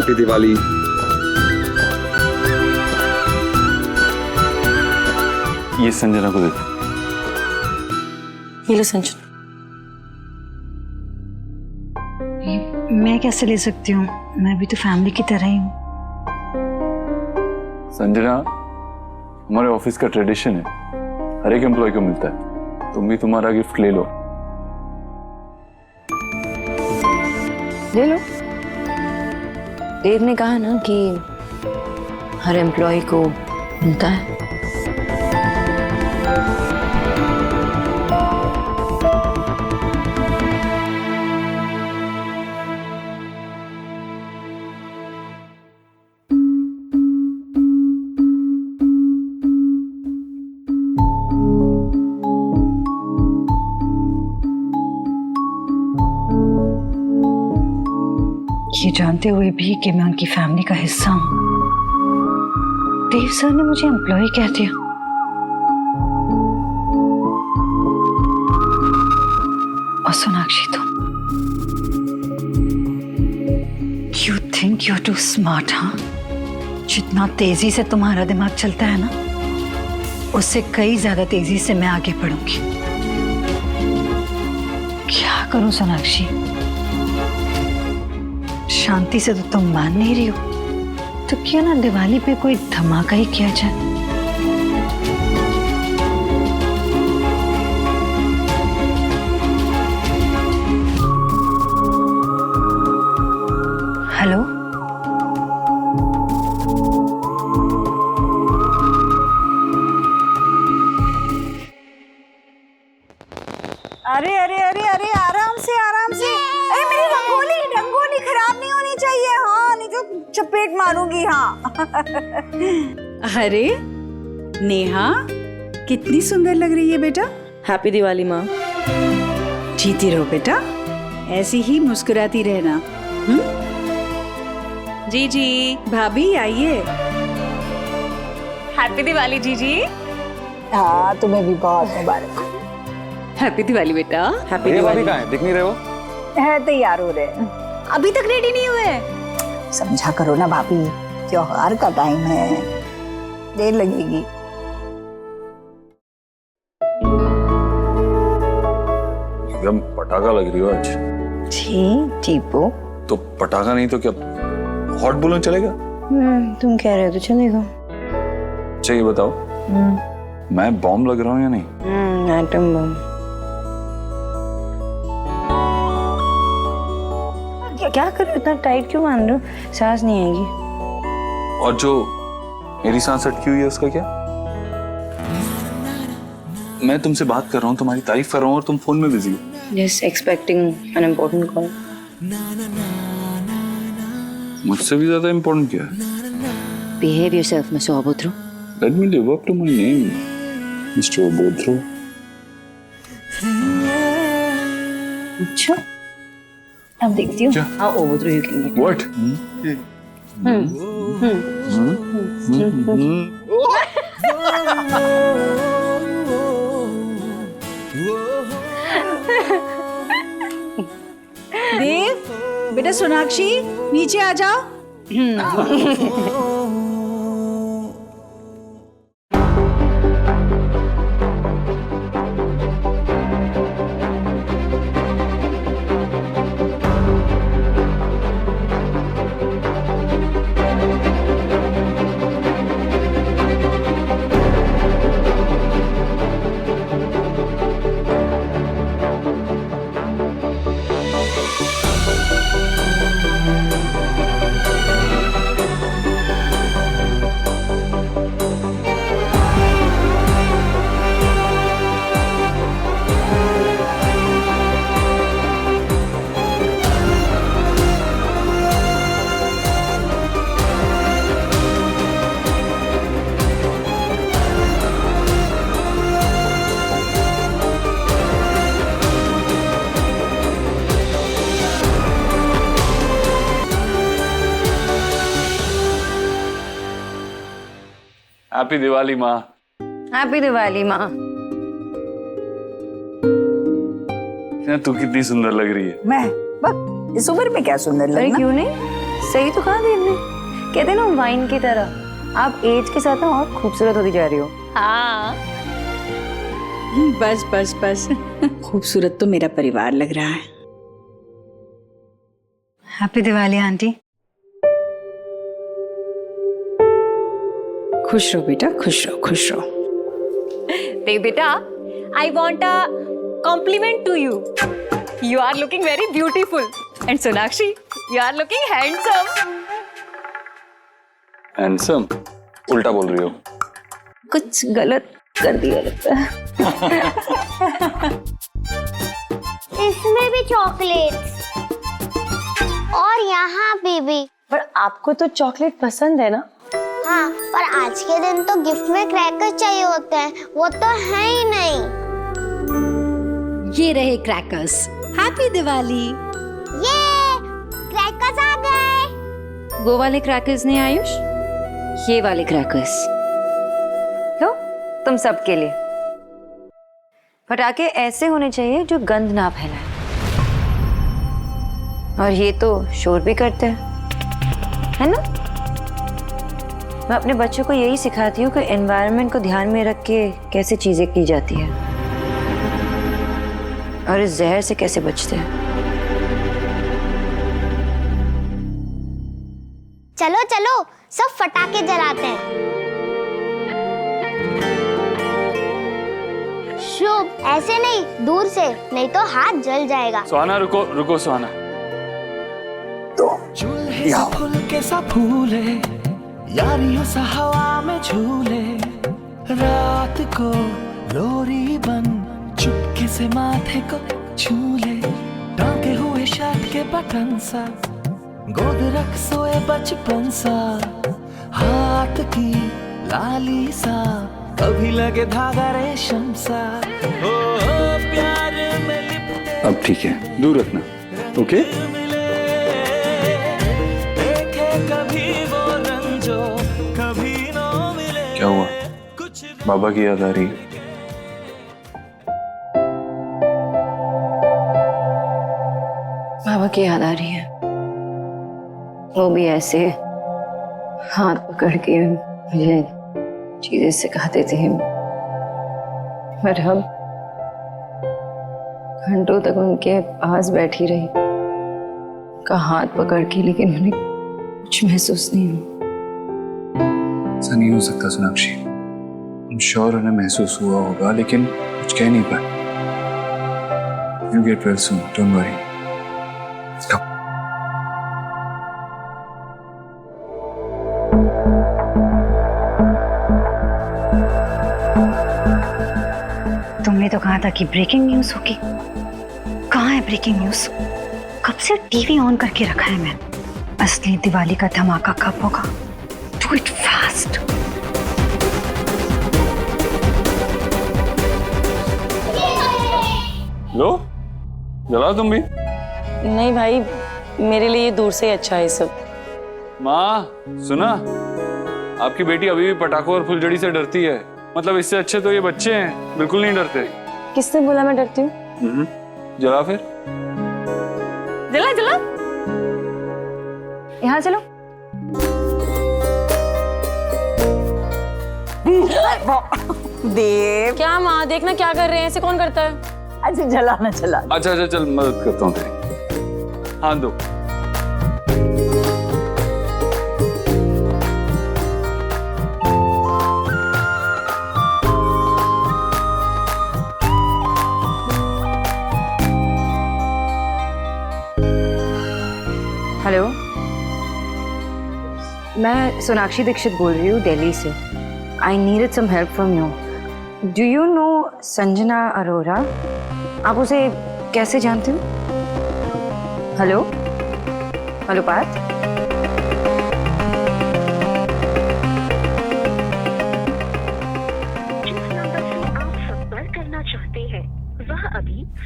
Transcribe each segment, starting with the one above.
Happy Diwali. ये संजना को देखो। ये लो संजना। मैं कैसे ले सकती हूँ? मैं भी तो फैमिली की तरह ही हूँ। संजना, हमारे ऑफिस का ट्रेडिशन है, हर एक एम्प्लॉय को मिलता है। तुम भी तुम्हारा गिफ्ट ले लो। ले लो। देव ने कहा ना कि हर एम्प्लॉय को मिलता है। ये जानते हुए भी कि मैं उनकी फैमिली का हिस्सा हूँ, देव सर ने मुझे एम्प्लॉय कह दिया। और सोनाक्षी, तुम you think you are too smart? हाँ, जितना तेजी से तुम्हारा दिमाग चलता है ना, उससे कई ज्यादा तेजी से मैं आगे बढ़ूंगी। क्या करूं सोनाक्षी? शांति से तो तुम मान नहीं रही हो, तो क्यों ना दिवाली पे कोई धमाका ही किया जाए? हेलो, अरे अरे अरे अरे आराम से आराम से। अरे मेरी रंगोली रंगोली खराब नहीं होनी चाहिए। हाँ, नहीं तो चपेट मारूंगी। हाँ। अरे नेहा, कितनी सुंदर लग रही है बेटा। हैप्पी दिवाली माँ। जीती रहो बेटा, ऐसी ही मुस्कुराती रहना। जीजी। भाभी आइए। हैप्पी दिवाली जीजी। हाँ, तुम्हें भी बहुत मुबारक। हैप्पी दिवाली बेटा। हैप्पी भाभी दिवाली। कहाँ है? दिख नहीं रहे हो? है, तैयार हो रहे। अभी तक रेडी नहीं हुए? समझा करो ना भाभी, त्योहार का टाइम है, देर लगेगी। एकदम पटाखा लग रही हो आज। जी टीपो। तो पटाखा नहीं तो क्या हॉट बलून चलेगा? तुम कह रहे हो तो चलेगा। अच्छा ये बताओ, मैं बॉम्ब लग रहा हूँ या नहीं? Atom bomb. क्या कर रहे हो? इतना टाइट क्यों बांध रहे हो? सांस नहीं आएगी। और जो मेरी सांस अटकी हुई है उसका क्या? मैं तुमसे बात कर रहा हूँ, तुम्हारी तारीफ कर रहा हूँ और तुम फोन में बिजी हो। Just expecting an important call. मुझसे भी ज्यादा इम्पोर्टेंट क्या है? Behave yourself, Mr. Obotro. Let me live up to my name, Mr. Obotro. अच्छा, अब देखती हूँ। How Obotro you can get. What? देव बेटा, सोनाक्षी नीचे आ जाओ। हैप्पी दिवाली माँ। हैप्पी दिवाली माँ। तू कितनी सुंदर लग रही है। मैं बस इस उम्र में क्या सुंदर अरे लगना। क्यों नहीं? सही तो कहा देव ने, कहते हैं ना वाइन की तरह आप एज के साथ ना और खूबसूरत होती जा रही हो। हाँ बस बस बस खूबसूरत तो मेरा परिवार लग रहा है। Happy Diwali aunty. खुश रहो बेटा, खुश रहो, खुश रहो। देव बेटा, I want a compliment to you. You are looking very beautiful. And Sonakshi, you are looking handsome. Handsome उल्टा बोल रही हो। कुछ गलत कर दिया लगता है। इसमें भी चॉकलेट्स और यहाँ पे भी। पर आपको तो चॉकलेट पसंद है ना? हाँ, पर आज के दिन तो गिफ्ट में क्रैकर्स चाहिए होते हैं, वो तो है ही नहीं। ये रहे क्रैकर्स। हैप्पी दिवाली। ये क्रैकर्स आ गए। वो वाले क्रैकर्स नहीं आयुष, ये वाले क्रैकर्स लो तुम सबके लिए। पटाखे ऐसे होने चाहिए जो गंध ना फैलाए, और ये तो शोर भी करते हैं, है ना? मैं अपने बच्चों को यही सिखाती हूँ कि एनवायरनमेंट को ध्यान में रख के कैसे चीजें की जाती है और इस जहर से कैसे बचते हैं। चलो चलो सब फटाके जलाते हैं। शुभ, ऐसे नहीं, दूर से, नहीं तो हाथ जल जाएगा। सुहाना रुको रुको सुहाना। चूल्हे से फूल के सा फूले, यारियों सा हवा में झूले, रात को लोरी बन चुपके से माथे को छूले, टांगे हुए शर्ट के बटन सा, गोद रख सोए बचपन सा, हाथ की लाली सा, कभी लगे धागा रेशम सा, ओ प्यार में लिपटे। अब ठीक है, दूर रखना। ओके क्या हुआ? बाबा की याद आ रही है? बाबा की याद आ रही है, वो भी ऐसे हाथ पकड़ के मुझे चीजें सिखाते थे, पर हम घंटों तक उनके पास बैठी रही, उनका हाथ पकड़ के, लेकिन उन्हें कुछ महसूस नहीं हुआ। ऐसा नहीं हो सकता सोनाक्षी, I'm sure उन्हें महसूस हुआ होगा, लेकिन कुछ कह नहीं पाए। You'll get well soon, don't worry. Come. तुमने तो कहा था कि ब्रेकिंग न्यूज होगी, कहाँ है ब्रेकिंग न्यूज? कब से टीवी ऑन करके रखा है मैंने। असली दिवाली का धमाका कब होगा? Do it fast. लो जलाओ तुम भी। नहीं भाई, मेरे लिए ये दूर से ही अच्छा है सब। माँ सुना, आपकी बेटी अभी भी पटाखों और फुलझड़ी से डरती है। मतलब इससे अच्छे तो ये बच्चे हैं, बिल्कुल नहीं डरते। किसने बोला मैं डरती हूँ? जला फिर। जला जला। यहाँ चलो। देव, क्या माँ, देखना क्या कर रहे हैं, ऐसे कौन करता है? अच्छा जलाना चला। अच्छा अच्छा चल मदद करता हूँ तेरी। हाँ दो। हेलो, मैं सोनाक्षी दीक्षित बोल रही हूँ दिल्ली से। I needed some help from you. Do you know Sanjana Arora? आप उसे कैसे जानते हो? हेलो हेलो पार्थ,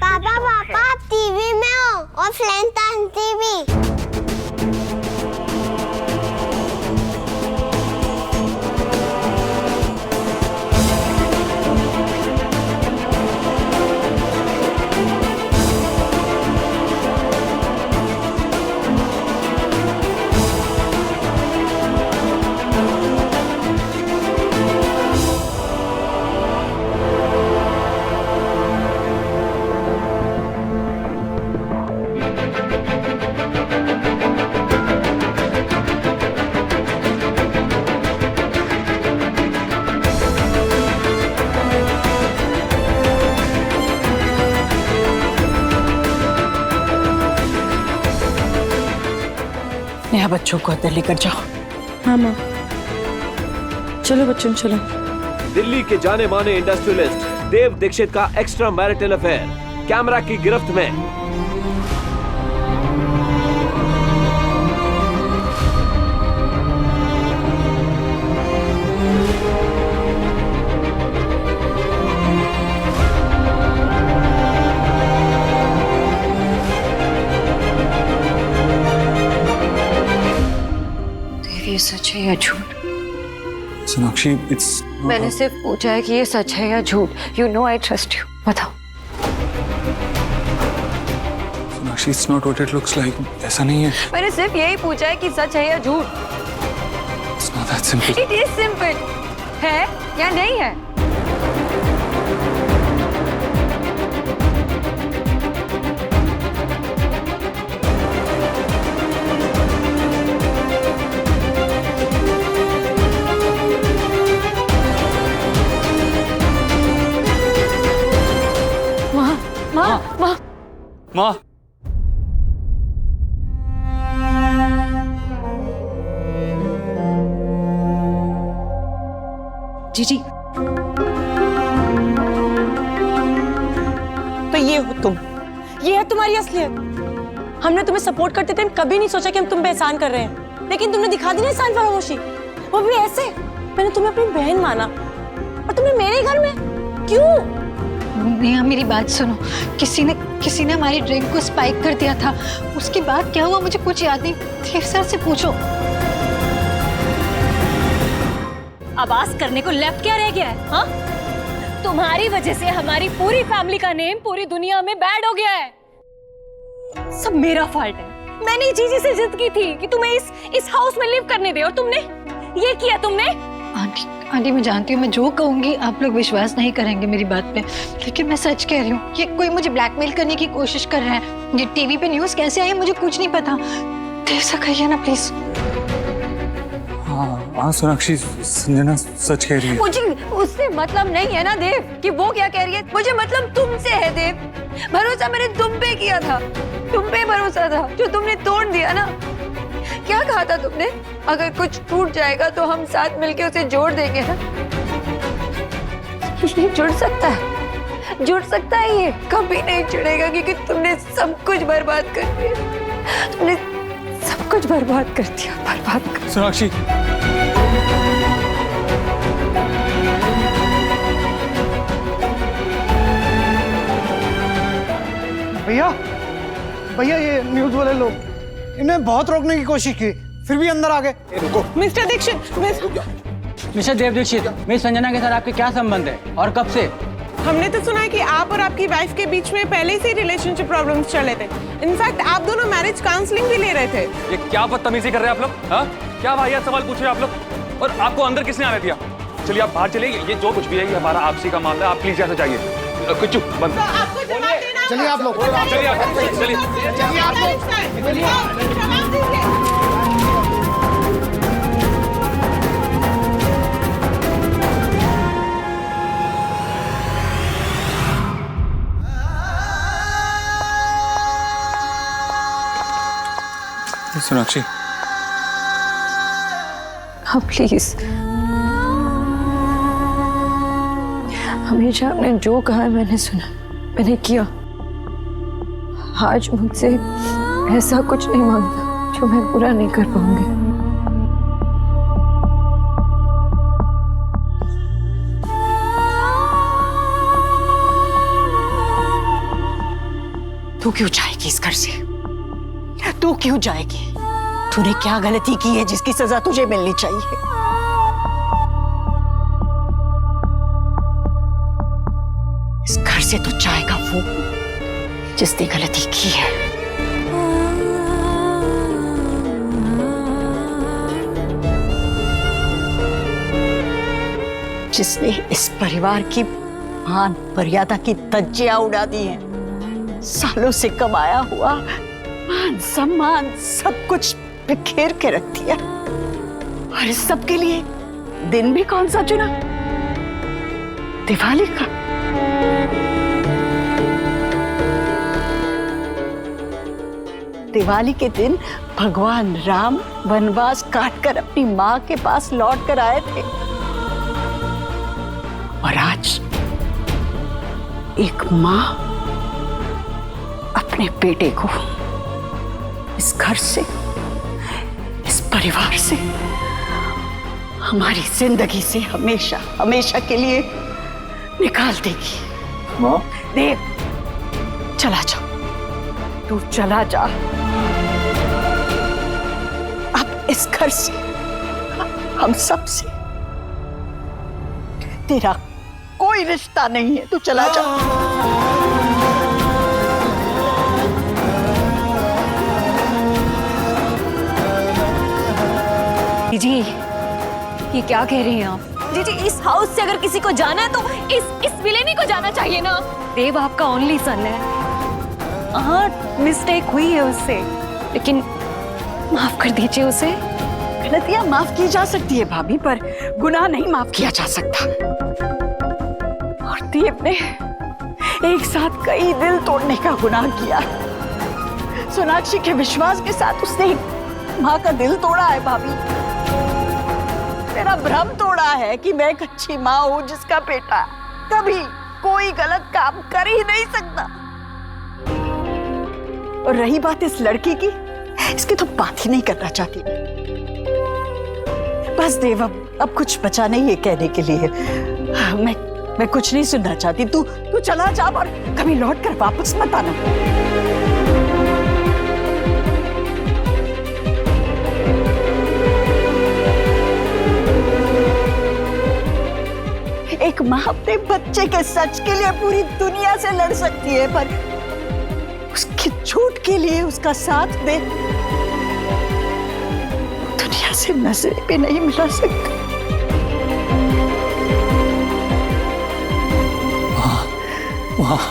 पापा पापा टीवी में हो और फ्लैन टीवी। नेहा बच्चों को अंदर लेकर जाओ। हाँ माँ। चलो बच्चों चलो। दिल्ली के जाने माने इंडस्ट्रियलिस्ट देव दीक्षित का एक्स्ट्रा मैरिटल अफेयर कैमरा की गिरफ्त में। देव, ये सच है या झूठ? सोनाक्षी, इट्स मैंने सिर्फ पूछा है कि ये सच है या झूठ। You know I trust you. बताओ। Sonakshi, it's not what it looks like. ऐसा नहीं है। मैंने सिर्फ यही पूछा है कि सच है या झूठ। It's not that simple. It is simple. है या नहीं है? माँ, जीजी, तो ये हो तुम, ये है तुम्हारी असलियत। हमने तुम्हें सपोर्ट करते थे, कभी नहीं सोचा कि हम तुम पे एहसान कर रहे हैं, लेकिन तुमने दिखा दी ना एहसान फरामोशी, वो भी ऐसे। मैंने तुम्हें अपनी बहन माना और तुमने मेरे घर में क्यों? नेहा मेरी बात सुनो, किसी ने हमारी ड्रिंक को स्पाइक कर दिया था। उसके बाद क्या हुआ मुझे कुछ याद नहीं। देव सर से पूछो। आवाज करने को लेफ्ट क्या रह गया है? हाँ, तुम्हारी वजह से हमारी पूरी फैमिली का नेम पूरी दुनिया में बैड हो गया है। सब मेरा फॉल्ट है। मैंने जीजी से जिद की थी कि तुम्हें इस हाउस में लिव करने दे, और तुमने ये किया। तुमने आंटी मैं जानती हूँ, मैं जो कहूंगी आप लोग विश्वास नहीं करेंगे मेरी बात पे, लेकिन मैं सच कह रही हूँ। ये कोई मुझे ब्लैकमेल करने की कोशिश कर रहे हैं। ये टीवी पे न्यूज़ कैसे आई मुझे कुछ नहीं पता। देव से कहिए ना प्लीज। हाँ सोनाक्षी, संजना सच कह रही है। मुझे उससे मतलब नहीं है ना देव कि वो क्या कह रही है। मुझे मतलब तुमसे है देव। भरोसा मैंने तुम पे किया था, तुम पे भरोसा था जो तुमने तोड़ दिया ना। क्या कहा था तुमने? अगर कुछ टूट जाएगा तो हम साथ मिलके उसे जोड़ देंगे ना। ये जुड़ सकता है, जुड़ सकता है। ये कभी नहीं जुड़ेगा क्योंकि तुमने सब कुछ बर्बाद कर दिया। तुमने सब कुछ बर्बाद कर दिया, बर्बाद कर। सोनाक्षी, भैया ये न्यूज़ वाले लोग, इन्हें बहुत रोकने की कोशिश की, फिर भी अंदर आ गए। रुको। मिस्टर दीक्षित, मिस्टर देव दीक्षित, मिस संजना के साथ आपके क्या संबंध है और कब से? हमने तो सुना है कि आप और आपकी वाइफ के बीच में पहले से रिलेशनशिप प्रॉब्लम्स चले थे। इनफैक्ट आप दोनों मैरिज काउंसलिंग भी ले रहे थे। ये क्या बदतमीजी कर रहे हैं आप लोग? हाँ, क्या वाहियात सवाल पूछ रहे हैं आप लोग? और आपको अंदर किसने आने दिया? चलिए आप बाहर चलिए। ये जो कुछ भी है ये हमारा आपसी का मामला है। आप प्लीज यहाँ से जाइए। कुछ बंद। चलिए आप लोग, चलिए आप सोनाक्षी, हाँ प्लीज। हमेशा आपने जो कहा मैंने सुना, मैंने किया। आज मुझसे ऐसा कुछ नहीं मांगना जो मैं पूरा नहीं कर पाऊंगी। तू क्यों जाएगी इस घर से? तू क्यों जाएगी? तूने क्या गलती की है जिसकी सजा तुझे मिलनी चाहिए? इस घर से तो जाएगा वो जिसने गलती की है। जिसने इस परिवार की मान मर्यादा की धज्जियां उड़ा दी हैं। सालों से कमाया हुआ मान सम्मान सब कुछ बिखेर के रख दिया। और इस सब के लिए दिन भी कौन सा चुना? दिवाली का। दिवाली के दिन भगवान राम वनवास काटकर अपनी माँ के पास लौट कर आए थे, और आज एक माँ अपने बेटे को इस घर से, इस परिवार से, हमारी जिंदगी से हमेशा हमेशा के लिए निकाल देगी। माँ, देव, चला जा, तू चला जा। अब इस घर से, हम सब से तेरा कोई रिश्ता नहीं है, तू चला जा। जी, ये क्या कह रही हैं आप? जी, इस हाउस से अगर किसी को जाना है तो इस विलेनी को जाना चाहिए ना। देव आपका ओनली सन है। हाँ, मिस्टेक हुई है उससे, लेकिन माफ कर दीजिए उसे। गलतियां माफ की जा सकती है भाभी, पर गुनाह नहीं माफ किया जा सकता। और देव ने एक साथ कई दिल तोड़ने का गुनाह किया। सोनाक्षी के विश्वास के साथ उसने एक माँ का दिल तोड़ा है भाभी। मेरा भ्रम तोड़ा है कि मैं एक अच्छी माँ हूँ जिसका बेटा कभी कोई गलत काम कर ही नहीं सकता। और रही बात इस लड़की की, इसकी तो बात ही नहीं करना चाहती। बस देव, अब कुछ बचा नहीं है कहने के लिए। मैं कुछ नहीं सुनना चाहती। तू चला जा और कभी लौट कर वापस मत आना। एक माँ अपने बच्चे के सच के लिए पूरी दुनिया से लड़ सकती है, पर उसके झूठ के लिए उसका साथ दे दुनिया से नजरें भी नहीं मिला सकती। वाह,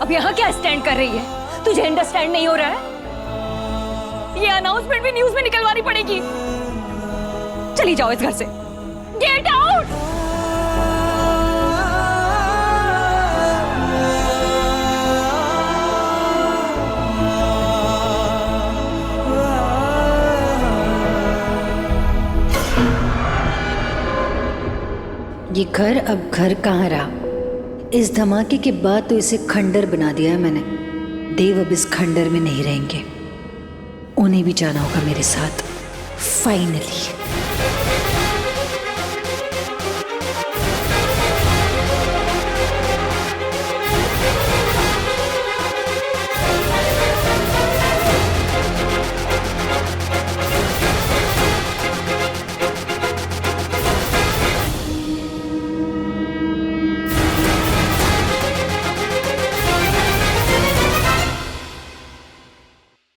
अब यहाँ क्या स्टैंड कर रही है? तुझे अंडरस्टैंड नहीं हो रहा है? ये अनाउंसमेंट भी न्यूज़ में निकलवानी पड़ेगी। चली जाओ इस घर से। Get out. ये घर अब घर कहाँ रहा? इस धमाके के बाद तो इसे खंडर बना दिया है मैंने। देव अब इस खंडर में नहीं रहेंगे, उन्हें भी जाना होगा मेरे साथ फाइनली।